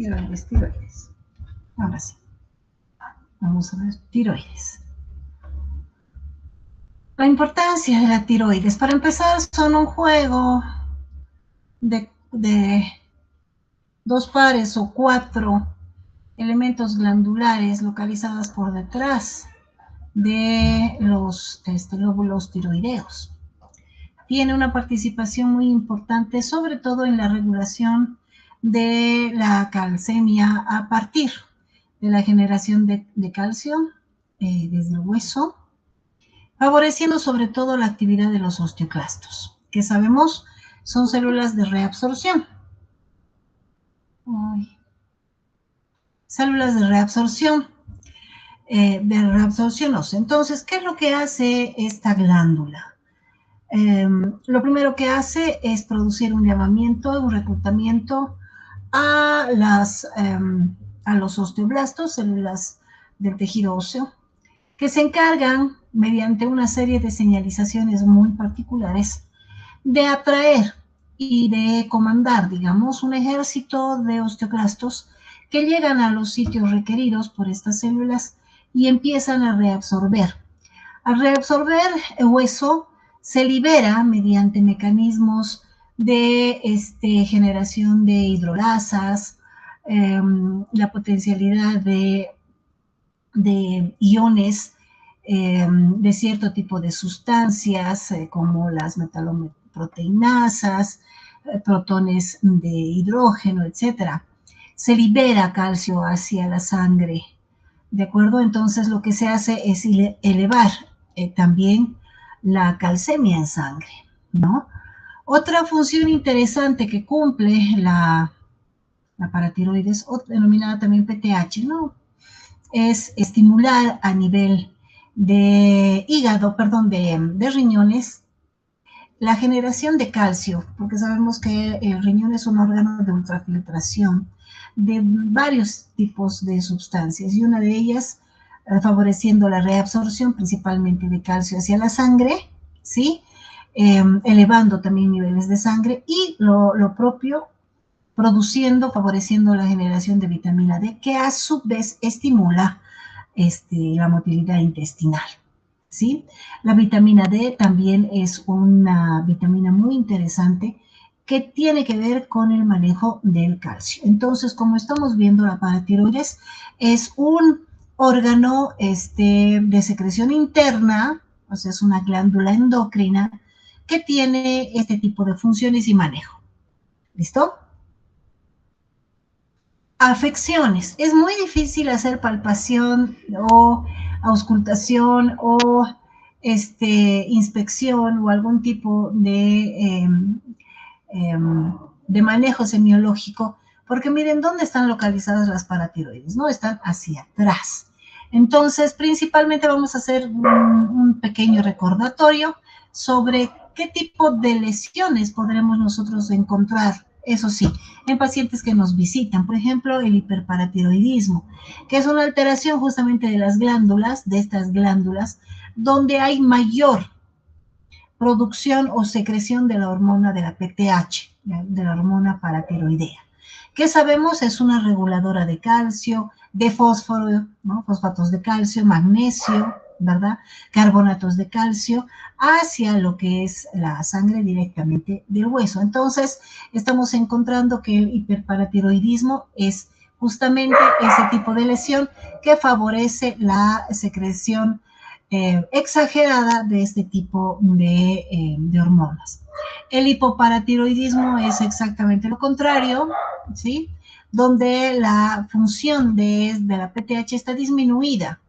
Tiroides, tiroides. Ahora sí. Vamos a ver, tiroides. La importancia de la tiroides. Para empezar, son un juego de 2 pares o 4 elementos glandulares localizados por detrás de los lóbulos tiroideos. Tiene una participación muy importante, sobre todo en la regulación de la calcemia a partir de la generación de calcio desde el hueso, favoreciendo sobre todo la actividad de los osteoclastos, que sabemos son células de reabsorción. Células de reabsorción ósea. Entonces, ¿qué es lo que hace esta glándula? Lo primero que hace es producir un llamamiento, un reclutamiento a los osteoblastos, células del tejido óseo, que se encargan, mediante una serie de señalizaciones muy particulares, de atraer y de comandar, digamos, un ejército de osteoclastos que llegan a los sitios requeridos por estas células y empiezan a reabsorber. Al reabsorber el hueso, se libera mediante mecanismos de generación de hidrolasas, la potencialidad de iones de cierto tipo de sustancias, como las metaloproteinasas, protones de hidrógeno, etc. Se libera calcio hacia la sangre, ¿de acuerdo? Entonces lo que se hace es elevar también la calcemia en sangre, ¿no? Otra función interesante que cumple la paratiroides, denominada también PTH, ¿no? Es estimular a nivel de hígado, perdón, de riñones, la generación de calcio, porque sabemos que el riñón es un órgano de ultrafiltración de varios tipos de sustancias, y una de ellas favoreciendo la reabsorción principalmente de calcio hacia la sangre, ¿sí? Elevando también niveles de sangre, y lo propio, favoreciendo la generación de vitamina D, que a su vez estimula la motilidad intestinal, ¿sí? La vitamina D también es una vitamina muy interesante que tiene que ver con el manejo del calcio. Entonces, como estamos viendo, la paratiroides es un órgano de secreción interna, o sea, es una glándula endocrina que tiene este tipo de funciones y manejo. ¿Listo? Afecciones. Es muy difícil hacer palpación o auscultación o inspección o algún tipo de manejo semiológico, porque miren dónde están localizadas las paratiroides, ¿no? Están hacia atrás. Entonces, principalmente vamos a hacer un pequeño recordatorio sobre qué tipo de lesiones podremos nosotros encontrar, eso sí, en pacientes que nos visitan. Por ejemplo, el hiperparatiroidismo, que es una alteración justamente de las glándulas, de estas glándulas, donde hay mayor producción o secreción de la hormona de la PTH, de la hormona paratiroidea, que sabemos es una reguladora de calcio, de fósforo, ¿no? Fosfatos de calcio, magnesio, ¿verdad? Carbonatos de calcio, hacia lo que es la sangre directamente del hueso. Entonces, estamos encontrando que el hiperparatiroidismo es justamente ese tipo de lesión que favorece la secreción exagerada de este tipo de hormonas. El hipoparatiroidismo es exactamente lo contrario, ¿sí? Donde la función de la PTH está disminuida,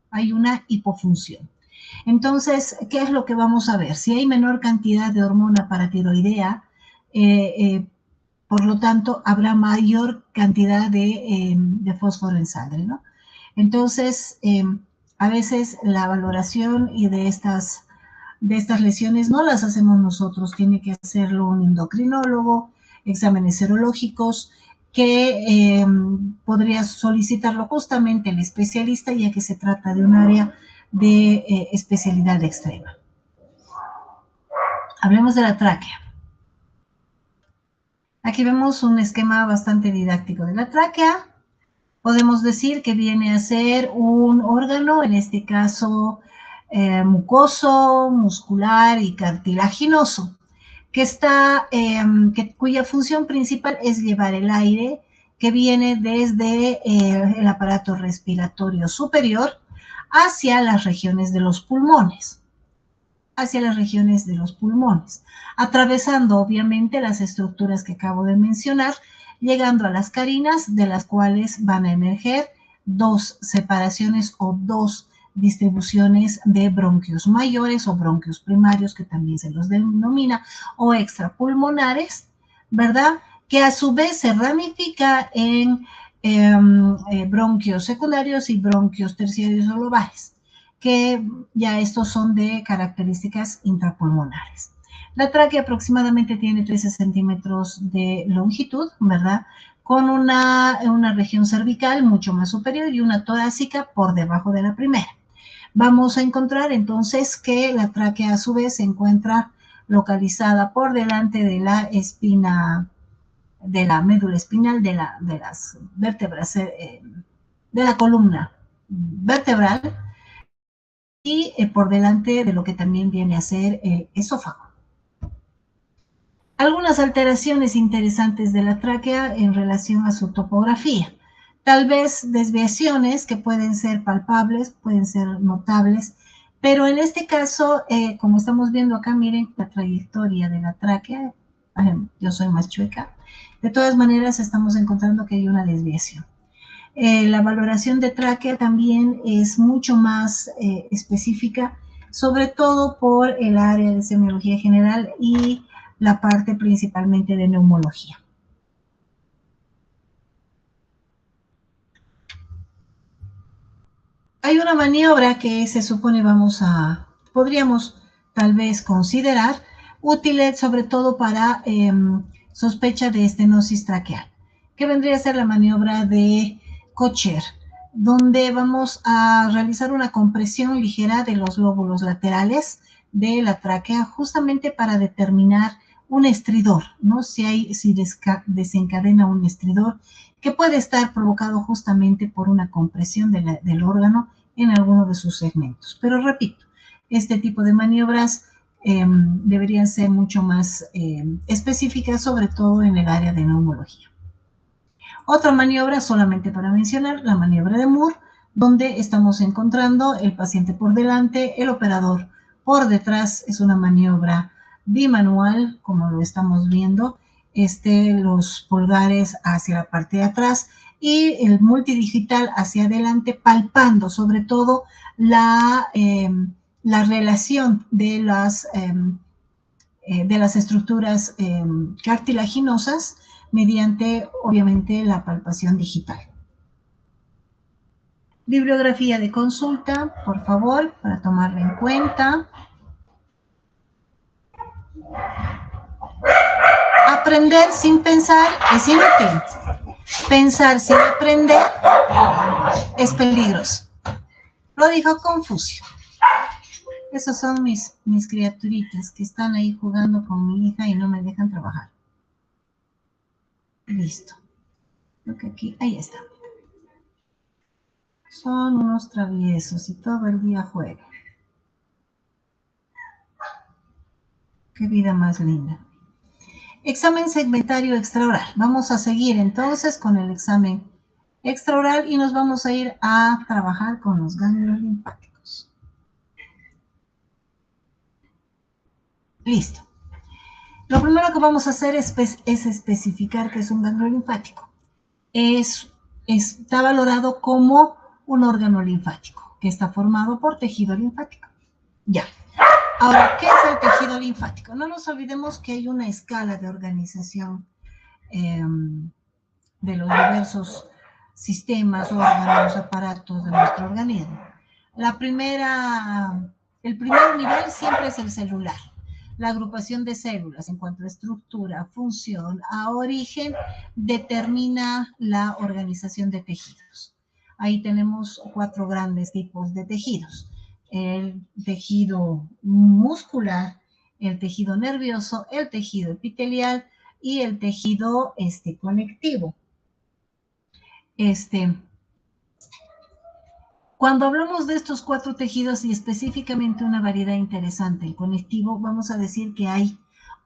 hay una hipofunción. Entonces, ¿qué es lo que vamos a ver? Si hay menor cantidad de hormona paratiroidea, por lo tanto, habrá mayor cantidad de fósforo en sangre, ¿no? Entonces, a veces la valoración y de estas lesiones no las hacemos nosotros, tiene que hacerlo un endocrinólogo, exámenes serológicos, que podría solicitarlo justamente el especialista, ya que se trata de un área de especialidad extrema. Hablemos de la tráquea. Aquí vemos un esquema bastante didáctico de la tráquea. Podemos decir que viene a ser un órgano, en este caso mucoso, muscular y cartilaginoso, cuya función principal es llevar el aire que viene desde el aparato respiratorio superior hacia las regiones de los pulmones, atravesando obviamente las estructuras que acabo de mencionar, llegando a las carinas, de las cuales van a emerger dos separaciones o dos distribuciones de bronquios mayores o bronquios primarios, que también se los denomina, o extrapulmonares, ¿verdad? Que a su vez se ramifica en bronquios secundarios y bronquios terciarios o lobares, que ya estos son de características intrapulmonares. La tráquea aproximadamente tiene 13 centímetros de longitud, ¿verdad? Con una región cervical mucho más superior y una torácica por debajo de la primera. Vamos a encontrar entonces que la tráquea a su vez se encuentra localizada por delante de la espina, de la médula espinal, de las vértebras, de la columna vertebral, y por delante de lo que también viene a ser el esófago. Algunas alteraciones interesantes de la tráquea en relación a su topografía. Tal vez desviaciones que pueden ser palpables, pueden ser notables, pero en este caso, como estamos viendo acá, miren la trayectoria de la tráquea. Yo soy más chueca. De todas maneras, estamos encontrando que hay una desviación. La valoración de tráquea también es mucho más específica, sobre todo por el área de semiología general y la parte principalmente de neumología. Hay una maniobra que se supone podríamos tal vez considerar útil, sobre todo para sospecha de estenosis traqueal, que vendría a ser la maniobra de Kocher, donde vamos a realizar una compresión ligera de los lóbulos laterales de la tráquea, justamente para determinar un estridor, ¿no? Si desencadena un estridor, que puede estar provocado justamente por una compresión del órgano en alguno de sus segmentos. Pero repito, este tipo de maniobras deberían ser mucho más específicas, sobre todo en el área de neumología. Otra maniobra, solamente para mencionar, la maniobra de Moore, donde estamos encontrando el paciente por delante, el operador por detrás. Es una maniobra bimanual, como lo estamos viendo, los pulgares hacia la parte de atrás y el multidigital hacia adelante, palpando sobre todo la relación de las estructuras cartilaginosas mediante, obviamente, la palpación digital. Bibliografía de consulta, por favor, para tomarla en cuenta. Aprender sin pensar es inútil. Pensar sin aprender es peligroso. Lo dijo Confucio. Esos son mis criaturitas que están ahí jugando con mi hija y no me dejan trabajar. Listo. Creo que aquí, ahí está. Son unos traviesos y todo el día juegan. Qué vida más linda. Examen segmentario extraoral. Vamos a seguir entonces con el examen extraoral y nos vamos a ir a trabajar con los ganglios linfáticos. Listo. Lo primero que vamos a hacer es especificar qué es un ganglio linfático. Está valorado como un órgano linfático que está formado por tejido linfático. Ya. Ahora, ¿qué es el tejido linfático? No nos olvidemos que hay una escala de organización de los diversos sistemas, órganos, aparatos de nuestro organismo. El primer nivel siempre es el celular. La agrupación de células en cuanto a estructura, función, a origen, determina la organización de tejidos. Ahí tenemos 4 grandes tipos de tejidos. El tejido muscular, el tejido nervioso, el tejido epitelial y el tejido conectivo. Cuando hablamos de estos 4 tejidos y específicamente una variedad interesante, el conectivo, vamos a decir que hay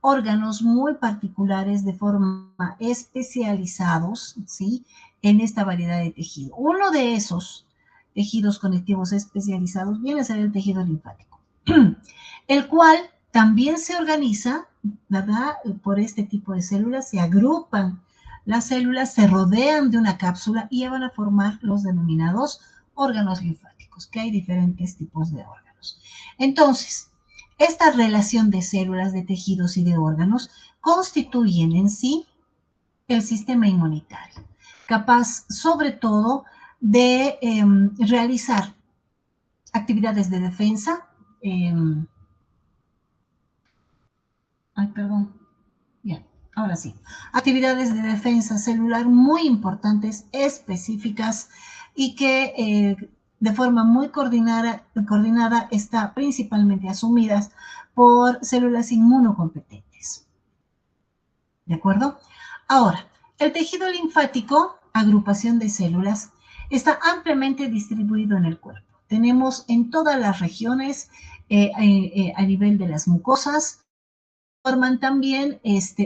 órganos muy particulares de forma especializados, ¿sí?, en esta variedad de tejido. Uno de esos tejidos conectivos especializados viene a ser el tejido linfático, el cual también se organiza, ¿verdad?, por este tipo de células. Se agrupan las células, se rodean de una cápsula y van a formar los denominados órganos linfáticos, que hay diferentes tipos de órganos. Entonces, esta relación de células, de tejidos y de órganos constituyen en sí el sistema inmunitario, capaz sobre todo de realizar actividades de defensa, ahora sí, actividades de defensa celular muy importantes, específicas, y que de forma muy coordinada está principalmente asumidas por células inmunocompetentes. ¿De acuerdo? Ahora, el tejido linfático, agrupación de células, está ampliamente distribuido en el cuerpo. Tenemos en todas las regiones, a nivel de las mucosas, forman también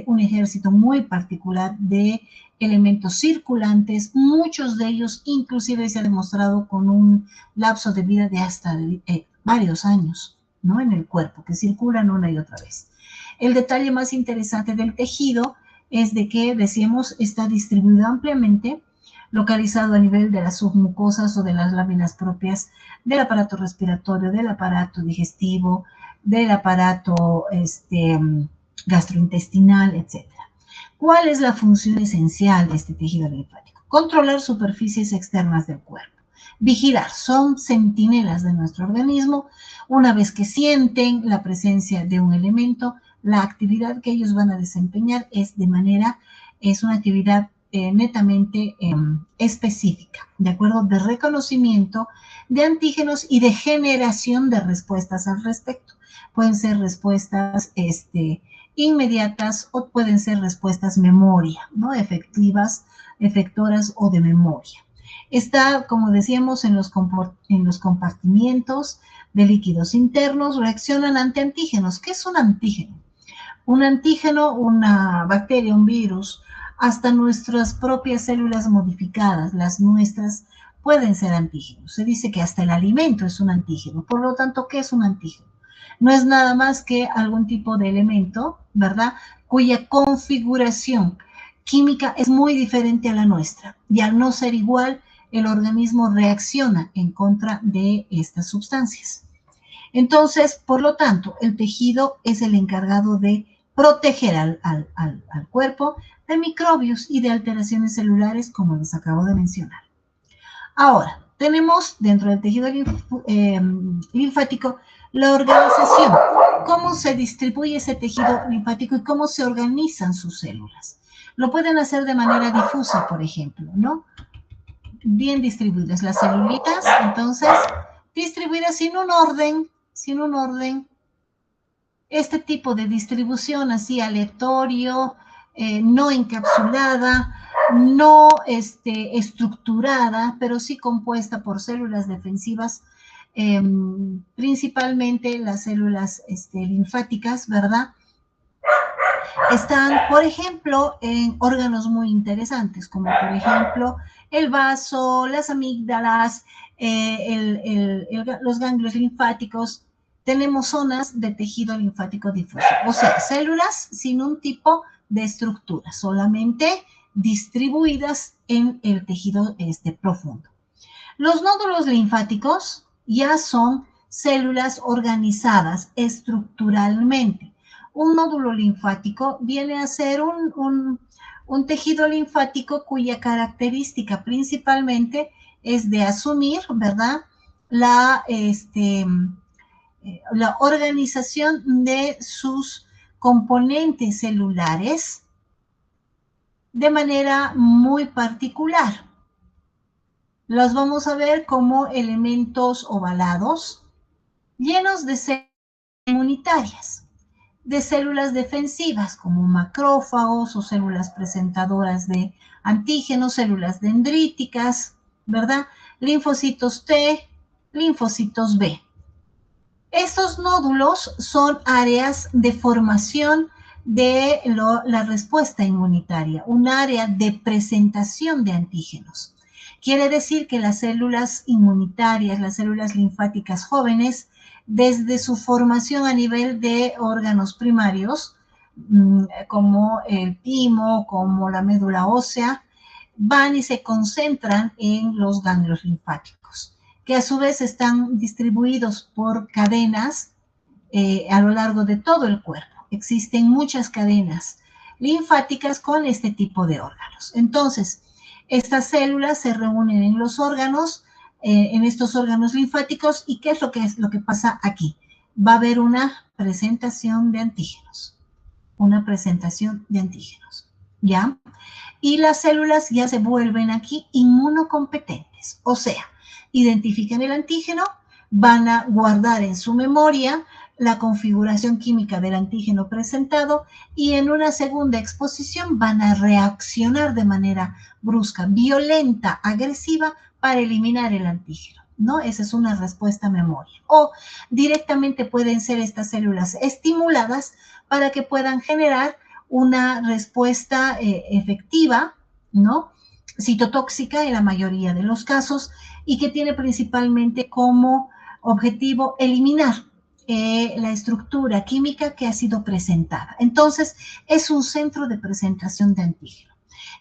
un ejército muy particular de elementos circulantes, muchos de ellos inclusive se ha demostrado con un lapso de vida de hasta varios años, ¿no?, en el cuerpo, que circulan una y otra vez. El detalle más interesante del tejido es de que, decíamos, está distribuido ampliamente, localizado a nivel de las submucosas o de las láminas propias del aparato respiratorio, del aparato digestivo, del aparato gastrointestinal, etc. ¿Cuál es la función esencial de este tejido linfático? Controlar superficies externas del cuerpo. Vigilar, son centinelas de nuestro organismo. Una vez que sienten la presencia de un elemento, la actividad que ellos van a desempeñar es una actividad netamente específica, ¿de acuerdo?, de reconocimiento de antígenos y de generación de respuestas al respecto. Pueden ser respuestas inmediatas o pueden ser respuestas memoria, ¿no?, efectoras o de memoria. Está, como decíamos, en los compartimientos de líquidos internos, reaccionan ante antígenos. ¿Qué es un antígeno? Un antígeno, una bacteria, un virus, hasta nuestras propias células modificadas, las nuestras, pueden ser antígenos. Se dice que hasta el alimento es un antígeno. Por lo tanto, ¿qué es un antígeno? No es nada más que algún tipo de elemento, ¿verdad?, cuya configuración química es muy diferente a la nuestra. Y al no ser igual, el organismo reacciona en contra de estas sustancias. Entonces, por lo tanto, el tejido es el encargado de proteger al cuerpo de microbios y de alteraciones celulares, como les acabo de mencionar. Ahora, tenemos dentro del tejido linfático la organización, cómo se distribuye ese tejido linfático y cómo se organizan sus células. Lo pueden hacer de manera difusa, por ejemplo, ¿no? Bien distribuidas las celulitas, entonces, distribuidas sin un orden. Este tipo de distribución así aleatorio, no encapsulada, no estructurada, pero sí compuesta por células defensivas, principalmente las células linfáticas, ¿verdad? Están, por ejemplo, en órganos muy interesantes, como por ejemplo el vaso, las amígdalas, los ganglios linfáticos. Tenemos zonas de tejido linfático difuso, o sea, células sin un tipo de estructura, solamente distribuidas en el tejido profundo. Los nódulos linfáticos ya son células organizadas estructuralmente. Un nódulo linfático viene a ser un tejido linfático cuya característica principalmente es de asumir, ¿verdad?, la organización de sus componentes celulares de manera muy particular. Los vamos a ver como elementos ovalados, llenos de células inmunitarias. de células defensivas, como macrófagos o células presentadoras de antígenos, células dendríticas, ¿verdad? Linfocitos T, linfocitos B. Estos nódulos son áreas de formación de la respuesta inmunitaria, un área de presentación de antígenos. Quiere decir que las células inmunitarias, las células linfáticas jóvenes, desde su formación a nivel de órganos primarios, como el timo, como la médula ósea, van y se concentran en los ganglios linfáticos, que a su vez están distribuidos por cadenas a lo largo de todo el cuerpo. Existen muchas cadenas linfáticas con este tipo de órganos. Entonces, estas células se reúnen en los órganos, en estos órganos linfáticos, ¿y qué es lo que pasa aquí? Va a haber una presentación de antígenos, ¿ya? Y las células ya se vuelven aquí inmunocompetentes, o sea, identifican el antígeno, van a guardar en su memoria la configuración química del antígeno presentado y en una segunda exposición van a reaccionar de manera brusca, violenta, agresiva para eliminar el antígeno, ¿no? Esa es una respuesta a memoria. O directamente pueden ser estas células estimuladas para que puedan generar una respuesta efectiva, ¿no? Citotóxica en la mayoría de los casos y que tiene principalmente como objetivo eliminar la estructura química que ha sido presentada. Entonces, es un centro de presentación de antígeno.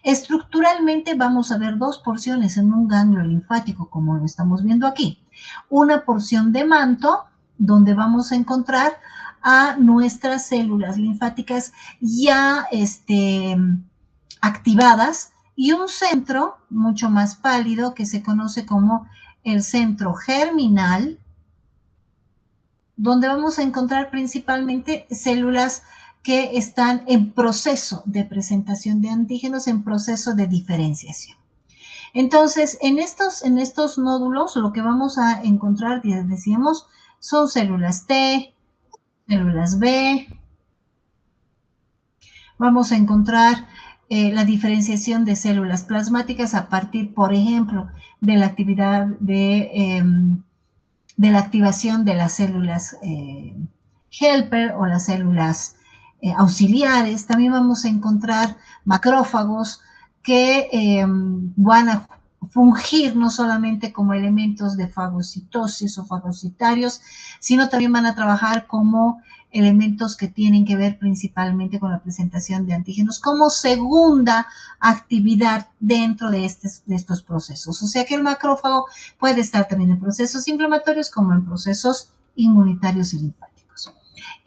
Estructuralmente vamos a ver dos porciones en un ganglio linfático, como lo estamos viendo aquí. Una porción de manto, donde vamos a encontrar a nuestras células linfáticas ya activadas, y un centro mucho más pálido que se conoce como el centro germinal, donde vamos a encontrar principalmente células que están en proceso de presentación de antígenos, en proceso de diferenciación. Entonces, en estos nódulos lo que vamos a encontrar, ya decíamos, son células T, células B. Vamos a encontrar la diferenciación de células plasmáticas a partir, por ejemplo, de la actividad de la activación de las células helper o las células auxiliares. También vamos a encontrar macrófagos que van a fungir no solamente como elementos de fagocitosis o fagocitarios, sino también van a trabajar como elementos que tienen que ver principalmente con la presentación de antígenos como segunda actividad dentro de estos procesos. O sea que el macrófago puede estar también en procesos inflamatorios como en procesos inmunitarios y linfáticos.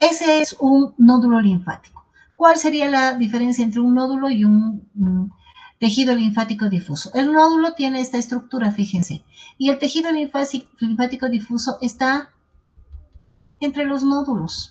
Ese es un nódulo linfático. ¿Cuál sería la diferencia entre un nódulo y un tejido linfático difuso? El nódulo tiene esta estructura, fíjense, y el tejido linfático difuso está entre los nódulos.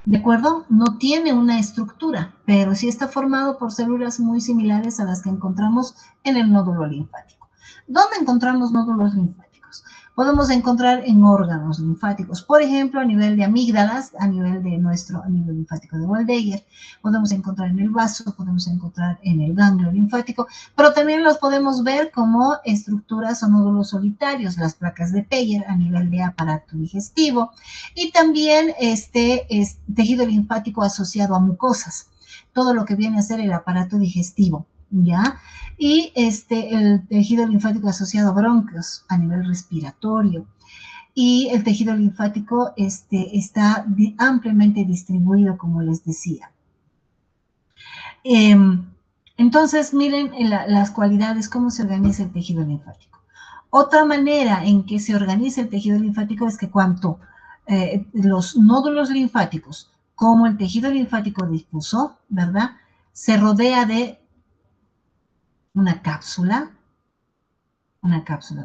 ¿De acuerdo? No tiene una estructura, pero sí está formado por células muy similares a las que encontramos en el nódulo linfático. ¿Dónde encontramos nódulos linfáticos? Podemos encontrar en órganos linfáticos, por ejemplo, a nivel de amígdalas, a nivel de nuestro anillo linfático de Waldeyer, podemos encontrar en el vaso, podemos encontrar en el ganglio linfático, pero también los podemos ver como estructuras o nódulos solitarios, las placas de Peyer a nivel de aparato digestivo, y también tejido linfático asociado a mucosas, todo lo que viene a ser el aparato digestivo, ¿ya? Y el tejido linfático asociado a bronquios a nivel respiratorio. Y el tejido linfático está ampliamente distribuido, como les decía. Entonces, miren las cualidades, cómo se organiza el tejido linfático. Otra manera en que se organiza el tejido linfático es que cuando los nódulos linfáticos, como el tejido linfático difuso, ¿verdad?, se rodea de una cápsula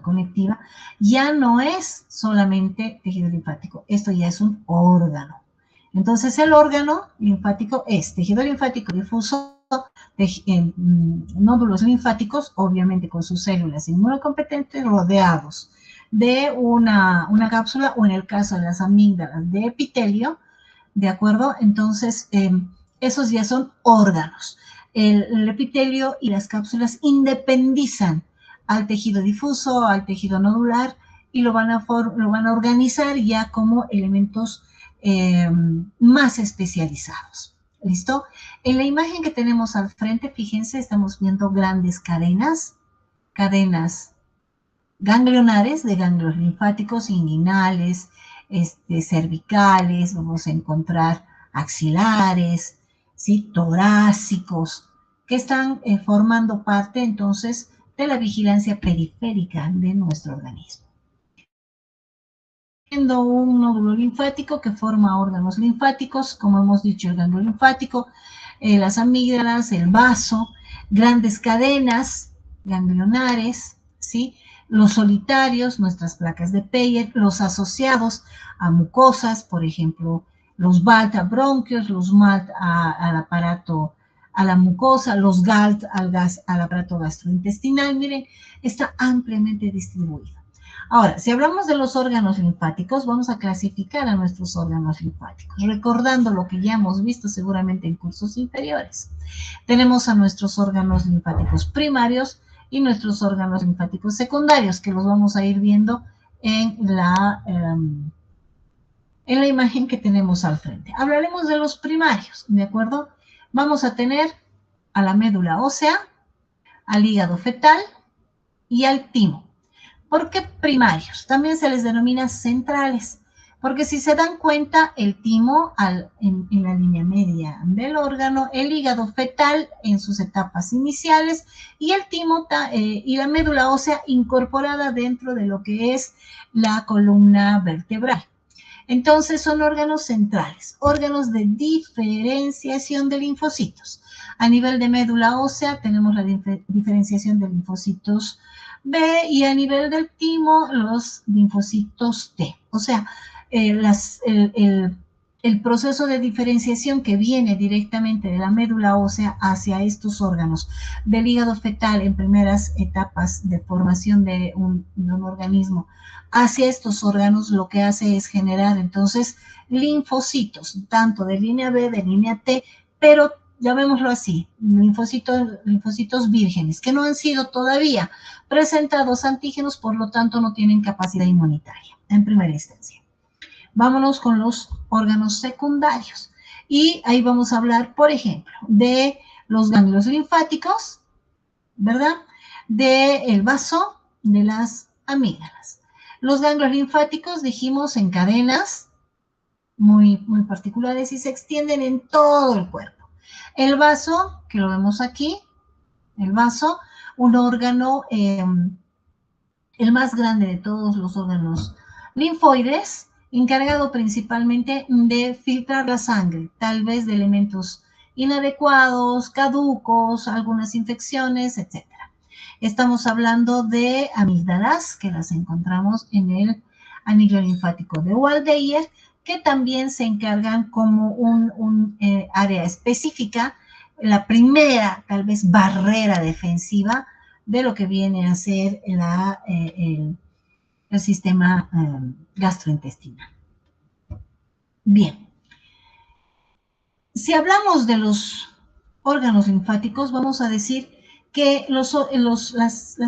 conectiva, ya no es solamente tejido linfático, esto ya es un órgano. Entonces el órgano linfático es tejido linfático difuso, nódulos linfáticos, obviamente con sus células inmunocompetentes rodeados de una cápsula, o en el caso de las amígdalas de epitelio, ¿de acuerdo? Entonces, esos ya son órganos. El epitelio y las cápsulas independizan al tejido difuso, al tejido nodular, y lo van a organizar ya como elementos más especializados. ¿Listo? En la imagen que tenemos al frente, fíjense, estamos viendo grandes cadenas ganglionares de ganglios linfáticos inguinales, cervicales, vamos a encontrar axilares, ¿sí? Torácicos, que están formando parte entonces de la vigilancia periférica de nuestro organismo. Siendo un nódulo linfático que forma órganos linfáticos, como hemos dicho, el ganglio linfático, las amígdalas, el vaso, grandes cadenas ganglionares, ¿sí? Los solitarios, nuestras placas de Peyer, los asociados a mucosas, por ejemplo, los BALT a bronquios, los MALT al aparato, a la mucosa, los GALT al aparato gastrointestinal. Miren, está ampliamente distribuido. Ahora, si hablamos de los órganos linfáticos, vamos a clasificar a nuestros órganos linfáticos, recordando lo que ya hemos visto seguramente en cursos inferiores. Tenemos a nuestros órganos linfáticos primarios y nuestros órganos linfáticos secundarios, que los vamos a ir viendo en la imagen que tenemos al frente. Hablaremos de los primarios, ¿de acuerdo? Vamos a tener a la médula ósea, al hígado fetal y al timo. ¿Por qué primarios? También se les denomina centrales, porque si se dan cuenta, el timo en la línea media del órgano, el hígado fetal en sus etapas iniciales, y el timo y la médula ósea incorporada dentro de lo que es la columna vertebral. Entonces son órganos centrales, órganos de diferenciación de linfocitos. A nivel de médula ósea tenemos la diferenciación de linfocitos B, y a nivel del timo los linfocitos T. O sea, el proceso de diferenciación que viene directamente de la médula ósea hacia estos órganos, del hígado fetal en primeras etapas de formación de un organismo, hacia estos órganos, lo que hace es generar entonces linfocitos, tanto de línea B, de línea T, pero llamémoslo así, linfocitos vírgenes, que no han sido todavía presentados antígenos, por lo tanto no tienen capacidad inmunitaria en primera instancia. Vámonos con los órganos secundarios. Y ahí vamos a hablar, por ejemplo, de los ganglios linfáticos, ¿verdad? Del vaso, de las amígdalas. Los ganglios linfáticos, dijimos, en cadenas muy particulares y se extienden en todo el cuerpo. El vaso, que lo vemos aquí, el vaso, un órgano, el más grande de todos los órganos linfoides, encargado principalmente de filtrar la sangre, tal vez de elementos inadecuados, caducos, algunas infecciones, etc. Estamos hablando de amígdalas, que las encontramos en el anillo linfático de Waldeyer, que también se encargan como un área específica, la primera, tal vez, barrera defensiva de lo que viene a ser el sistema gastrointestinal. Bien. Si hablamos de los órganos linfáticos, vamos a decir que las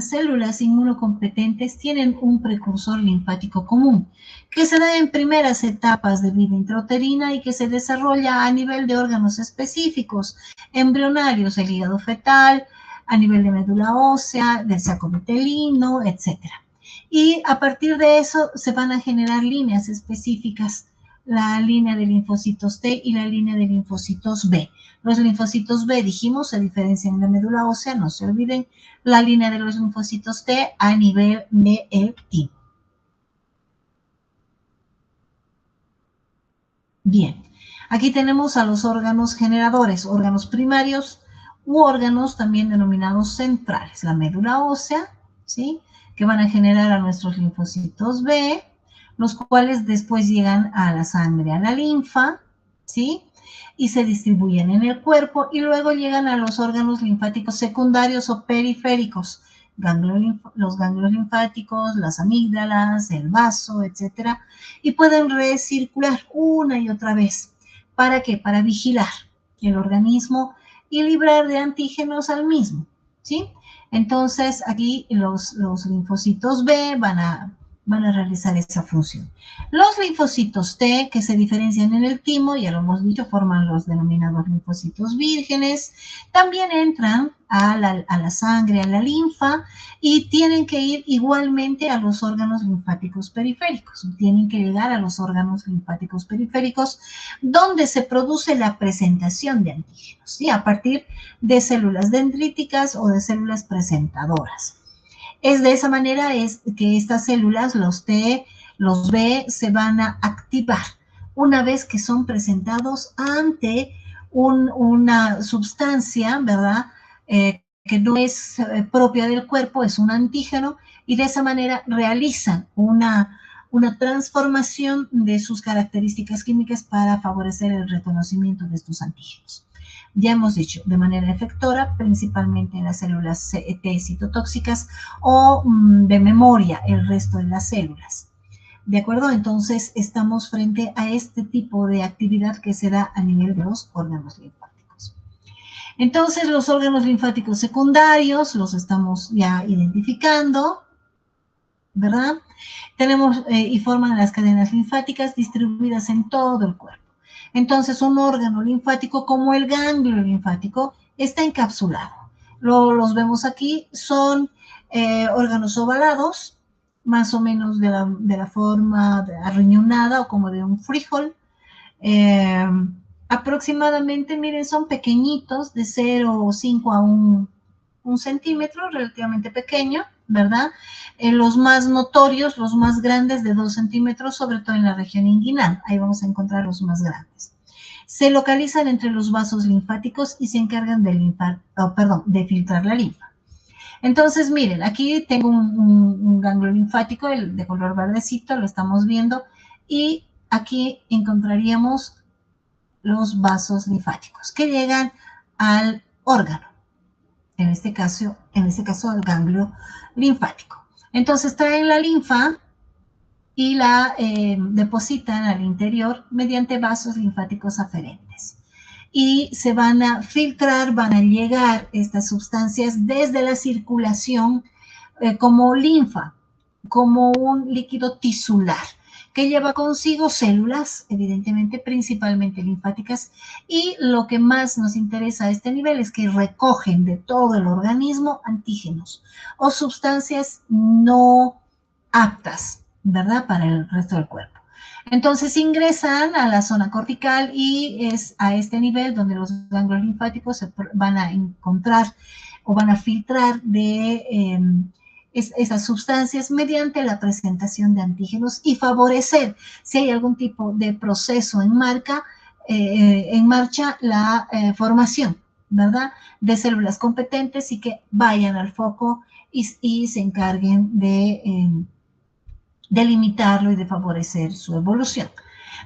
células inmunocompetentes tienen un precursor linfático común, que se da en primeras etapas de vida intrauterina y que se desarrolla a nivel de órganos específicos, embrionarios, el hígado fetal, a nivel de médula ósea, del saco vitelino, etc. Y a partir de eso se van a generar líneas específicas, la línea de linfocitos T y la línea de linfocitos B. Los linfocitos B, dijimos, se diferencian en la médula ósea, no se olviden, la línea de los linfocitos T a nivel del timo. Bien, aquí tenemos a los órganos generadores, órganos primarios u órganos también denominados centrales. La médula ósea, ¿sí?, que van a generar a nuestros linfocitos B, los cuales después llegan a la sangre, a la linfa, ¿sí?, y se distribuyen en el cuerpo, y luego llegan a los órganos linfáticos secundarios o periféricos, los ganglios linfáticos, las amígdalas, el vaso, etcétera, y pueden recircular una y otra vez. ¿Para qué? Para vigilar el organismo y librar de antígenos al mismo, ¿sí? Entonces, aquí los linfocitos B van a realizar esa función. Los linfocitos T, que se diferencian en el timo, ya lo hemos dicho, forman los denominados linfocitos vírgenes, también entran a la sangre, a la linfa, y tienen que ir igualmente a los órganos linfáticos periféricos. Tienen que llegar a los órganos linfáticos periféricos, donde se produce la presentación de antígenos, ¿sí? A partir de células dendríticas o de células presentadoras. Es de esa manera es que estas células, los T, los B, se van a activar una vez que son presentados ante una sustancia, ¿verdad? Que no es propia del cuerpo, es un antígeno, y de esa manera realizan una transformación de sus características químicas para favorecer el reconocimiento de estos antígenos. Ya hemos dicho, de manera efectora, principalmente en las células T citotóxicas o de memoria el resto de las células. ¿De acuerdo? Entonces, estamos frente a este tipo de actividad que se da a nivel de los órganos linfáticos. Entonces, los órganos linfáticos secundarios los estamos ya identificando, ¿verdad? Tenemos y forman las cadenas linfáticas distribuidas en todo el cuerpo. Entonces, un órgano linfático como el ganglio linfático está encapsulado. Los vemos aquí, son órganos ovalados, más o menos de la forma arriñonada o como de un frijol. Aproximadamente, miren, son pequeñitos, de 0,5 a 1 centímetro, relativamente pequeño, ¿verdad? Los más notorios, los más grandes de 2 centímetros, sobre todo en la región inguinal. Ahí vamos a encontrar los más grandes. Se localizan entre los vasos linfáticos y se encargan de filtrar la linfa. Entonces, miren, aquí tengo un ganglio linfático, el de color verdecito, lo estamos viendo, y aquí encontraríamos los vasos linfáticos que llegan al órgano, en este caso al ganglio linfático. Entonces traen la linfa y la depositan al interior mediante vasos linfáticos aferentes. Y se van a filtrar, van a llegar estas sustancias desde la circulación como linfa, como un líquido tisular, que lleva consigo células, evidentemente, principalmente linfáticas, y lo que más nos interesa a este nivel es que recogen de todo el organismo antígenos o sustancias no aptas, ¿verdad?, para el resto del cuerpo. Entonces ingresan a la zona cortical y es a este nivel donde los ganglios linfáticos se van a encontrar o van a filtrar de esas sustancias mediante la presentación de antígenos y favorecer, si hay algún tipo de proceso en marcha, la formación, ¿verdad?, de células competentes y que vayan al foco y se encarguen de limitarlo y de favorecer su evolución.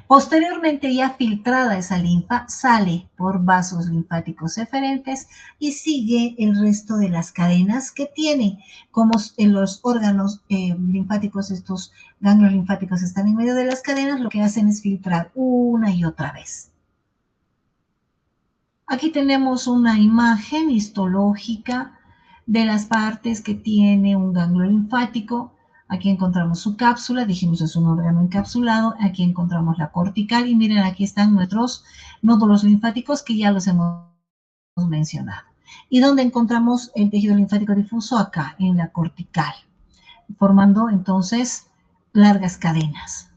Posteriormente, ya filtrada esa linfa, sale por vasos linfáticos eferentes y sigue el resto de las cadenas que tiene. Como en los órganos linfáticos, estos ganglios linfáticos están en medio de las cadenas, lo que hacen es filtrar una y otra vez. Aquí tenemos una imagen histológica de las partes que tiene un ganglio linfático. Aquí encontramos su cápsula, dijimos es un órgano encapsulado. Aquí encontramos la cortical y miren, aquí están nuestros nódulos linfáticos que ya los hemos mencionado. ¿Y dónde encontramos el tejido linfático difuso? Acá, en la cortical, formando entonces largas cadenas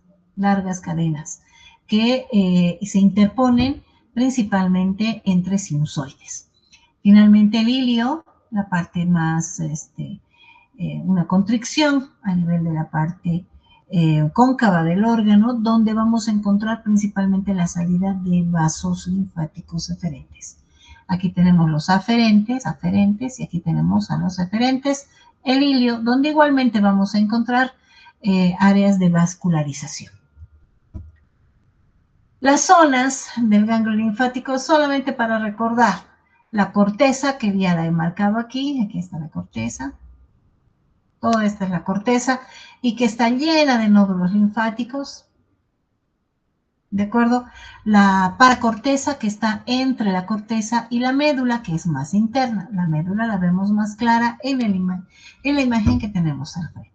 que se interponen principalmente entre sinusoides. Finalmente el ilio, la parte más, una constricción a nivel de la parte cóncava del órgano, donde vamos a encontrar principalmente la salida de vasos linfáticos eferentes. Aquí tenemos los aferentes, y aquí tenemos a los eferentes, el ilio, donde igualmente vamos a encontrar áreas de vascularización. Las zonas del ganglio linfático, solamente para recordar, la corteza, que ya la he marcado aquí está la corteza, Toda esta es la corteza y que está llena de nódulos linfáticos, ¿de acuerdo? La paracorteza que está entre la corteza y la médula, que es más interna. La médula la vemos más clara en la imagen que tenemos al frente.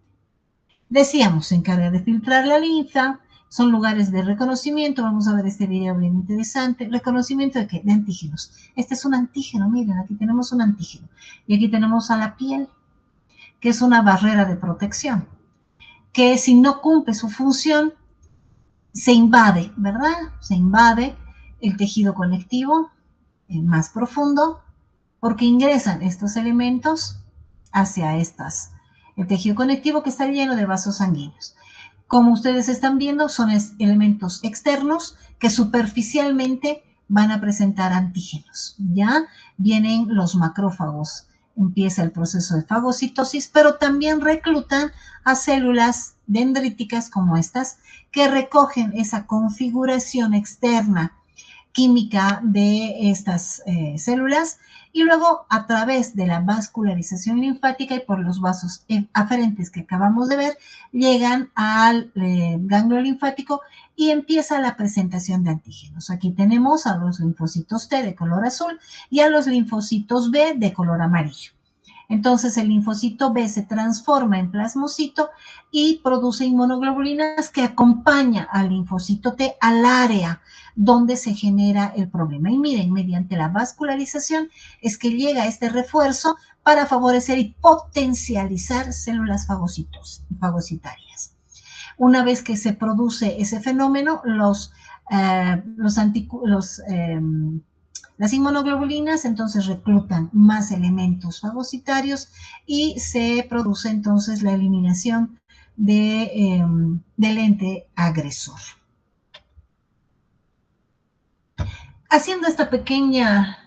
Decíamos, se encarga de filtrar la linfa, son lugares de reconocimiento. Vamos a ver este video bien interesante. ¿Reconocimiento de qué? De antígenos. Este es un antígeno, miren, aquí tenemos un antígeno. Y aquí tenemos a la piel, que es una barrera de protección, que si no cumple su función, se invade, ¿verdad? Se invade el tejido conectivo más profundo, porque ingresan estos elementos hacia el tejido conectivo que está lleno de vasos sanguíneos. Como ustedes están viendo, son elementos externos que superficialmente van a presentar antígenos. Ya vienen los macrófagos, empieza el proceso de fagocitosis, pero también reclutan a células dendríticas como estas, que recogen esa configuración externa química de estas células y luego a través de la vascularización linfática y por los vasos aferentes que acabamos de ver, llegan al ganglio linfático y empieza la presentación de antígenos. Aquí tenemos a los linfocitos T de color azul y a los linfocitos B de color amarillo. Entonces el linfocito B se transforma en plasmocito y produce inmunoglobulinas que acompaña al linfocito T al área donde se genera el problema. Y miren, mediante la vascularización es que llega este refuerzo para favorecer y potencializar células fagocitarias. Una vez que se produce ese fenómeno, las inmunoglobulinas entonces reclutan más elementos fagocitarios y se produce entonces la eliminación del ente agresor. Haciendo esta pequeña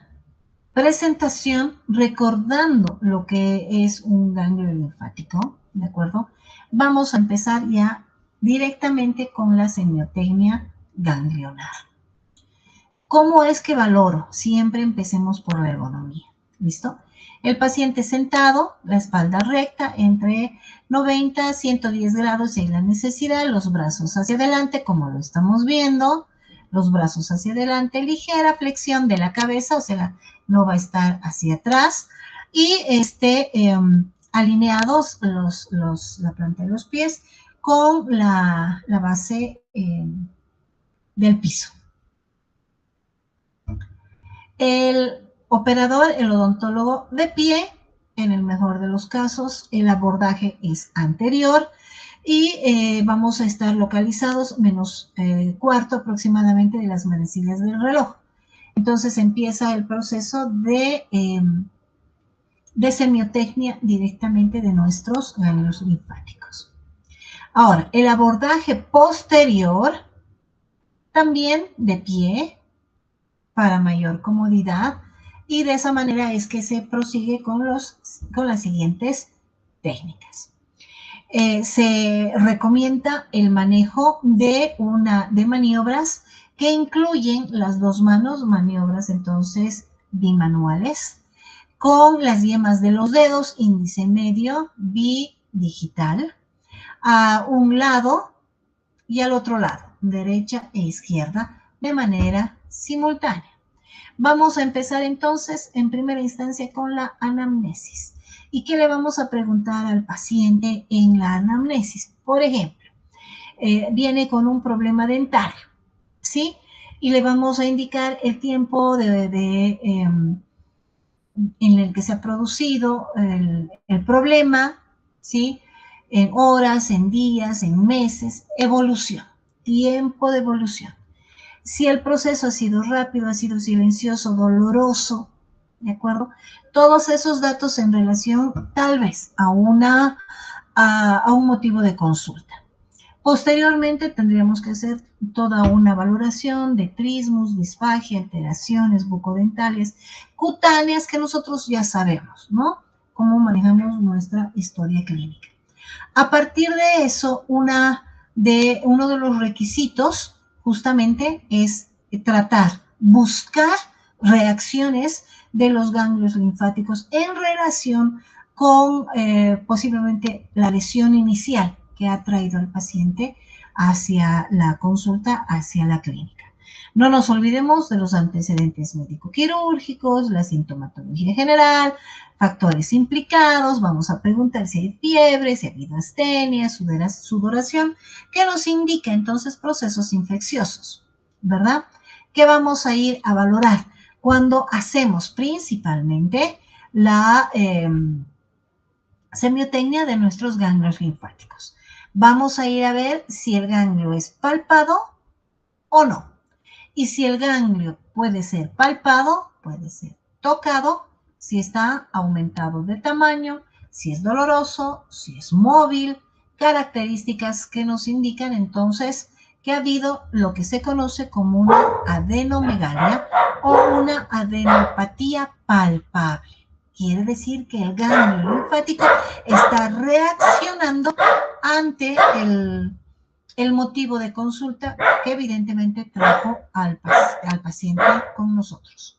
presentación, recordando lo que es un ganglio linfático, ¿de acuerdo? Vamos a empezar ya directamente con la semiotecnia ganglionar. ¿Cómo es que valoro? Siempre empecemos por la ergonomía, ¿listo? El paciente sentado, la espalda recta, entre 90 a 110 grados si hay la necesidad, los brazos hacia adelante, como lo estamos viendo, los brazos hacia adelante, ligera flexión de la cabeza, o sea, no va a estar hacia atrás, y alineados la planta de los pies con la base del piso. El operador, el odontólogo de pie, en el mejor de los casos, el abordaje es anterior y vamos a estar localizados menos cuarto aproximadamente de las manecillas del reloj. Entonces empieza el proceso de semiotecnia directamente de nuestros ganglios linfáticos. Ahora, el abordaje posterior, también de pie, para mayor comodidad, y de esa manera es que se prosigue con las siguientes técnicas. Se recomienda el manejo de maniobras que incluyen las dos manos, maniobras entonces bimanuales, con las yemas de los dedos, índice medio, bidigital, a un lado y al otro lado, derecha e izquierda, de manera simultánea. Vamos a empezar entonces en primera instancia con la anamnesis. ¿Y qué le vamos a preguntar al paciente en la anamnesis? Por ejemplo, viene con un problema dentario, ¿sí? Y le vamos a indicar el tiempo en el que se ha producido el problema, ¿sí? En horas, en días, en meses, evolución, tiempo de evolución. Si el proceso ha sido rápido, ha sido silencioso, doloroso, ¿de acuerdo? Todos esos datos en relación tal vez a un motivo de consulta. Posteriormente tendríamos que hacer toda una valoración de trismus, disfagia, alteraciones bucodentales, cutáneas, que nosotros ya sabemos, ¿no? Cómo manejamos nuestra historia clínica. A partir de eso, uno de los requisitos justamente es buscar reacciones de los ganglios linfáticos en relación con posiblemente la lesión inicial que ha traído al paciente hacia la consulta, hacia la clínica. No nos olvidemos de los antecedentes médico-quirúrgicos, la sintomatología general, factores implicados, vamos a preguntar si hay fiebre, si ha habido astenia, sudoración, que nos indica entonces procesos infecciosos, ¿verdad? ¿Qué vamos a ir a valorar cuando hacemos principalmente la semiotecnia de nuestros ganglios linfáticos? Vamos a ir a ver si el ganglio es palpado o no. Y si el ganglio puede ser palpado, puede ser tocado, si está aumentado de tamaño, si es doloroso, si es móvil, características que nos indican entonces que ha habido lo que se conoce como una adenomegalia o una adenopatía palpable. Quiere decir que el ganglio linfático está reaccionando ante el motivo de consulta que evidentemente trajo al paciente con nosotros.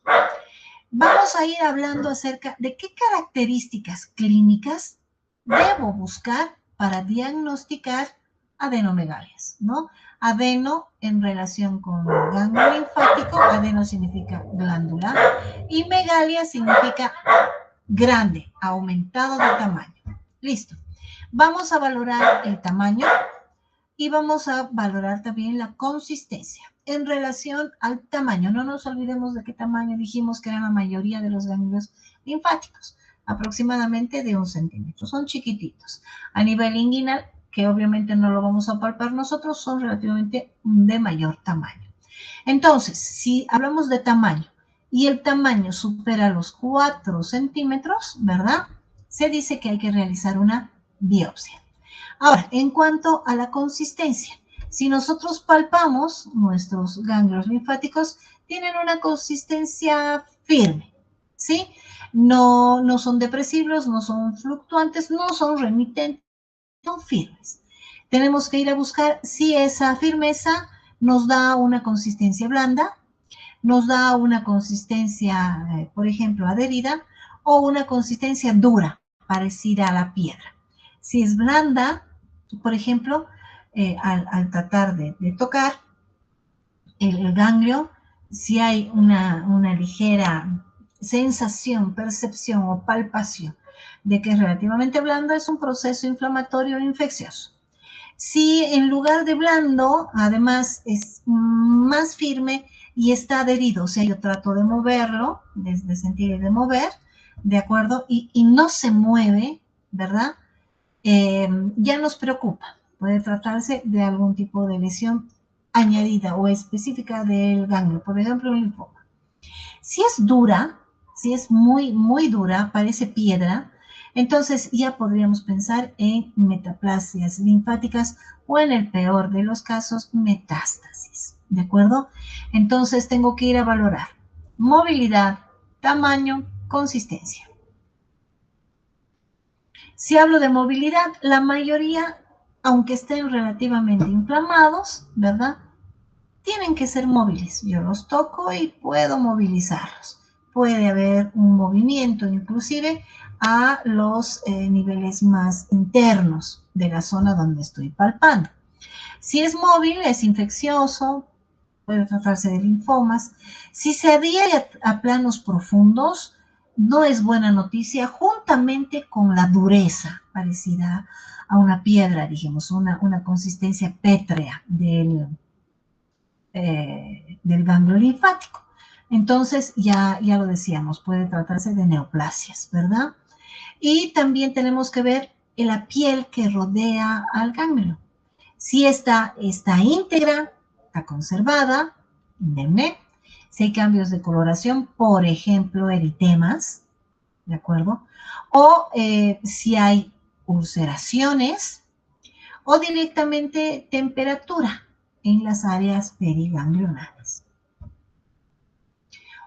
Vamos a ir hablando acerca de qué características clínicas debo buscar para diagnosticar adenomegalias, ¿no? Adeno en relación con el ganglio linfático, adeno significa glándula y megalia significa grande, aumentado de tamaño. Listo. Vamos a valorar el tamaño y vamos a valorar también la consistencia en relación al tamaño. No nos olvidemos de qué tamaño dijimos que eran la mayoría de los ganglios linfáticos, aproximadamente de 1 centímetro. Son chiquititos. A nivel inguinal, que obviamente no lo vamos a palpar nosotros, son relativamente de mayor tamaño. Entonces, si hablamos de tamaño y el tamaño supera los 4 centímetros, ¿verdad? Se dice que hay que realizar una biopsia. Ahora, en cuanto a la consistencia, si nosotros palpamos nuestros ganglios linfáticos, tienen una consistencia firme, ¿sí? No son depresivos, no son fluctuantes, no son remitentes, son firmes. Tenemos que ir a buscar si esa firmeza nos da una consistencia blanda, nos da una consistencia, por ejemplo, adherida, o una consistencia dura, parecida a la piedra. Si es blanda, por ejemplo, al tratar de tocar el ganglio, si hay una ligera sensación, percepción o palpación de que es relativamente blando, es un proceso inflamatorio o infeccioso. Si en lugar de blando, además es más firme y está adherido, o sea, yo trato de moverlo, de sentir y de mover, ¿de acuerdo? Y no se mueve, ¿verdad? Ya nos preocupa. Puede tratarse de algún tipo de lesión añadida o específica del ganglio, por ejemplo, un linfoma. Si es dura, si es muy dura, parece piedra, entonces ya podríamos pensar en metaplasias linfáticas o en el peor de los casos, metástasis, ¿de acuerdo? Entonces tengo que ir a valorar movilidad, tamaño, consistencia. Si hablo de movilidad, la mayoría, aunque estén relativamente inflamados, ¿verdad? Tienen que ser móviles. Yo los toco y puedo movilizarlos. Puede haber un movimiento inclusive a los niveles más internos de la zona donde estoy palpando. Si es móvil, es infeccioso, puede tratarse de linfomas. Si se adhiere a planos profundos, no es buena noticia, juntamente con la dureza parecida a una piedra, digamos, una consistencia pétrea del ganglio linfático. Entonces, ya lo decíamos, puede tratarse de neoplasias, ¿verdad? Y también tenemos que ver la piel que rodea al ganglio. Si está íntegra, está conservada, indemne. Si hay cambios de coloración, por ejemplo, eritemas, ¿de acuerdo? O si hay ulceraciones o directamente temperatura en las áreas periganglionares.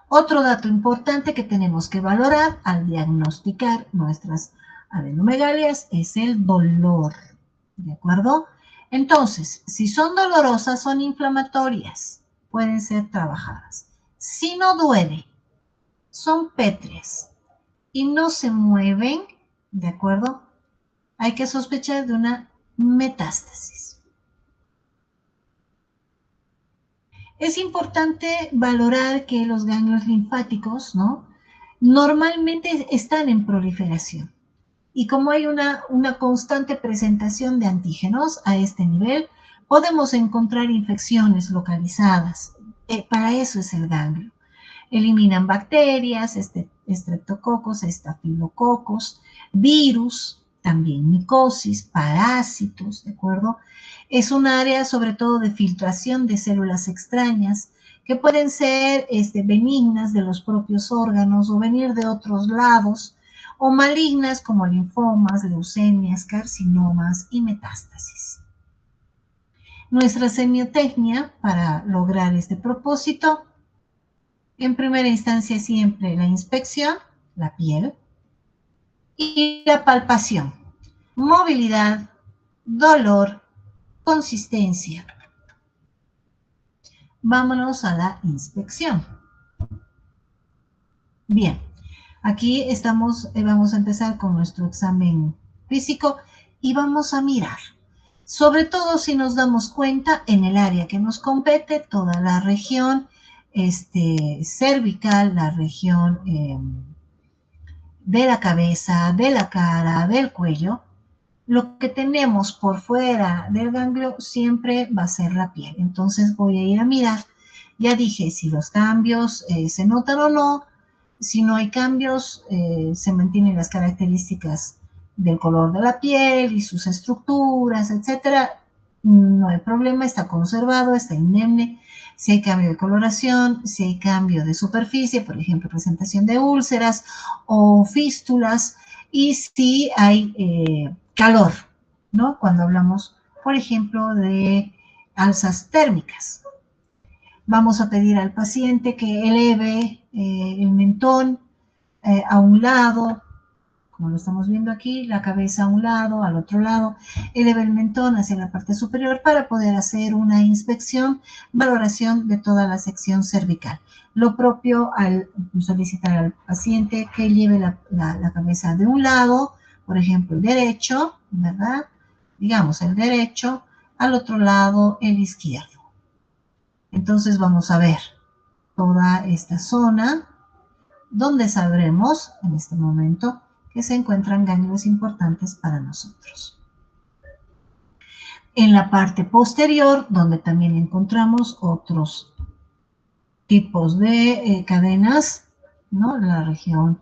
Otro dato importante que tenemos que valorar al diagnosticar nuestras adenomegalias es el dolor, ¿de acuerdo? Entonces, si son dolorosas, son inflamatorias, pueden ser trabajadas. Si no duele, son pétreas y no se mueven, ¿De acuerdo? Hay que sospechar de una metástasis. Es importante valorar que los ganglios linfáticos, ¿no? Normalmente están en proliferación. Y como hay una constante presentación de antígenos a este nivel, podemos encontrar infecciones localizadas. Para eso es el ganglio. Eliminan bacterias, estreptococos, estafilococos, virus, también micosis, parásitos, ¿de acuerdo? Es un área sobre todo de filtración de células extrañas que pueden ser benignas de los propios órganos o venir de otros lados, o malignas como linfomas, leucemias, carcinomas y metástasis. Nuestra semiotecnia para lograr este propósito, en primera instancia siempre la inspección, la piel, y la palpación, movilidad, dolor, consistencia. Vámonos a la inspección. Bien, aquí vamos a empezar con nuestro examen físico y vamos a mirar. Sobre todo si nos damos cuenta en el área que nos compete, toda la región cervical, la región de la cabeza, de la cara, del cuello, lo que tenemos por fuera del ganglio siempre va a ser la piel. Entonces voy a ir a mirar. Ya dije si los cambios se notan o no. Si no hay cambios, se mantienen las características del color de la piel y sus estructuras, etcétera. No hay problema, está conservado, está indemne. Si hay cambio de coloración, si hay cambio de superficie, por ejemplo, presentación de úlceras o fístulas, y si hay calor, ¿no? Cuando hablamos, por ejemplo, de alzas térmicas. Vamos a pedir al paciente que eleve el mentón a un lado, como lo estamos viendo aquí, la cabeza a un lado, al otro lado, eleve el mentón hacia la parte superior para poder hacer una inspección, valoración de toda la sección cervical. Lo propio al solicitar al paciente que lleve la cabeza de un lado, por ejemplo, el derecho, ¿verdad? Digamos el derecho, al otro lado el izquierdo. Entonces vamos a ver toda esta zona donde sabremos en este momento que se encuentran ganglios importantes para nosotros. En la parte posterior, donde también encontramos otros tipos de cadenas, ¿no? La región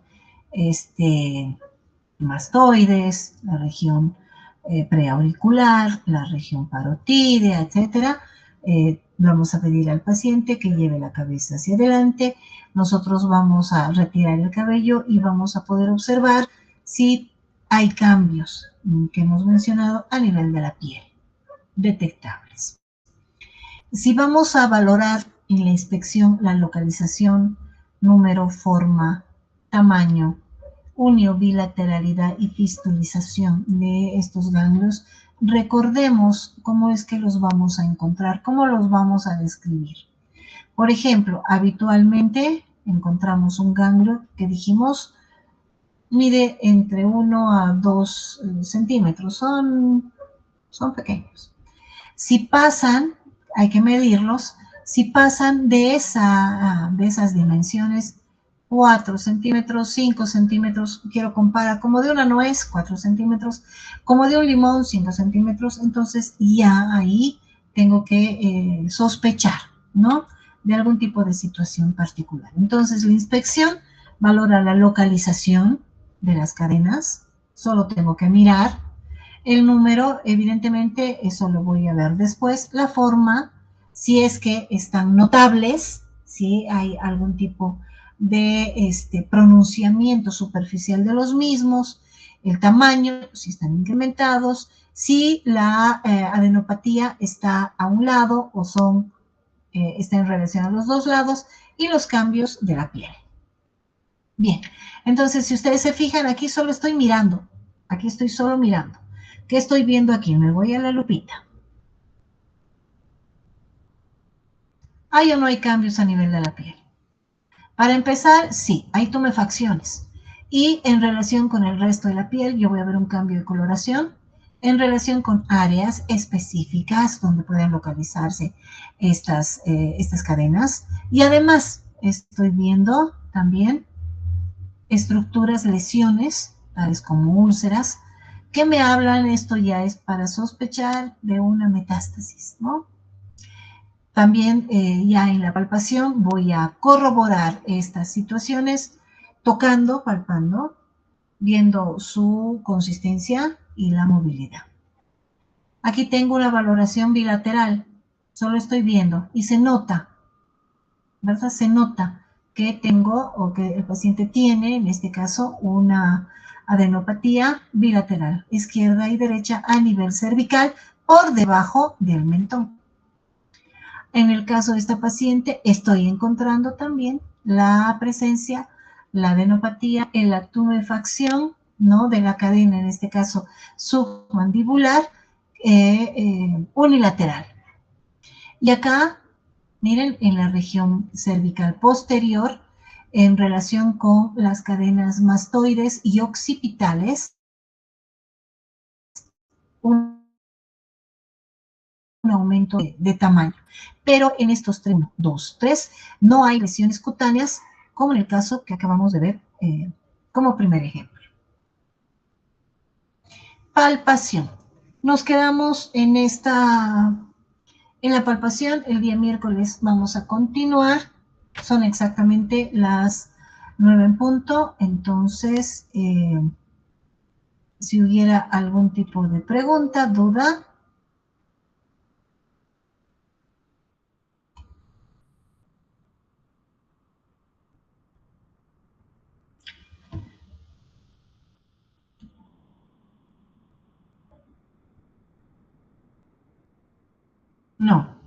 mastoides, la región preauricular, la región parotídea, etcétera. Vamos a pedir al paciente que lleve la cabeza hacia adelante. Nosotros vamos a retirar el cabello y vamos a poder observar si hay cambios que hemos mencionado a nivel de la piel, detectables. Si vamos a valorar en la inspección la localización, número, forma, tamaño, uniobilateralidad y fistulización de estos ganglios, recordemos cómo es que los vamos a encontrar, cómo los vamos a describir. Por ejemplo, habitualmente encontramos un ganglio que dijimos mide entre 1 a 2 centímetros, son pequeños. Si pasan, hay que medirlos, si pasan de esas dimensiones, 4 centímetros, 5 centímetros, quiero comparar, como de una nuez, 4 centímetros, como de un limón, 5 centímetros, entonces ya ahí tengo que sospechar, ¿no? De algún tipo de situación particular. Entonces la inspección valora la localización de las cadenas, solo tengo que mirar. El número, evidentemente, eso lo voy a ver después. La forma, si es que están notables, si hay algún tipo de pronunciamiento superficial de los mismos, el tamaño, si están incrementados, si la adenopatía está a un lado o está en relación a los dos lados, y los cambios de la piel. Bien, entonces si ustedes se fijan, aquí solo estoy mirando, aquí estoy solo mirando. ¿Qué estoy viendo aquí? Me voy a la lupita. ¿Hay o no hay cambios a nivel de la piel? Para empezar, sí, hay tumefacciones. Y en relación con el resto de la piel, yo voy a ver un cambio de coloración en relación con áreas específicas donde pueden localizarse estas cadenas. Y además estoy viendo también estructuras, lesiones, tales como úlceras, que me hablan, esto ya es para sospechar de una metástasis, ¿no? También ya en la palpación voy a corroborar estas situaciones tocando, palpando, viendo su consistencia y la movilidad. Aquí tengo una valoración bilateral, solo estoy viendo y se nota, ¿verdad? Se nota que tengo o que el paciente tiene, en este caso, una adenopatía bilateral, izquierda y derecha a nivel cervical por debajo del mentón. En el caso de esta paciente, estoy encontrando también la presencia, la adenopatía en la tumefacción, ¿no? De la cadena, en este caso submandibular, unilateral. Y acá, miren, en la región cervical posterior, en relación con las cadenas mastoides y occipitales, un aumento de tamaño. Pero en estos 3, 1, 2, 3, no hay lesiones cutáneas, como en el caso que acabamos de ver como primer ejemplo. Palpación. Nos quedamos en la palpación. El día miércoles vamos a continuar. Son exactamente las 9 en punto. Entonces, si hubiera algún tipo de pregunta, duda. No.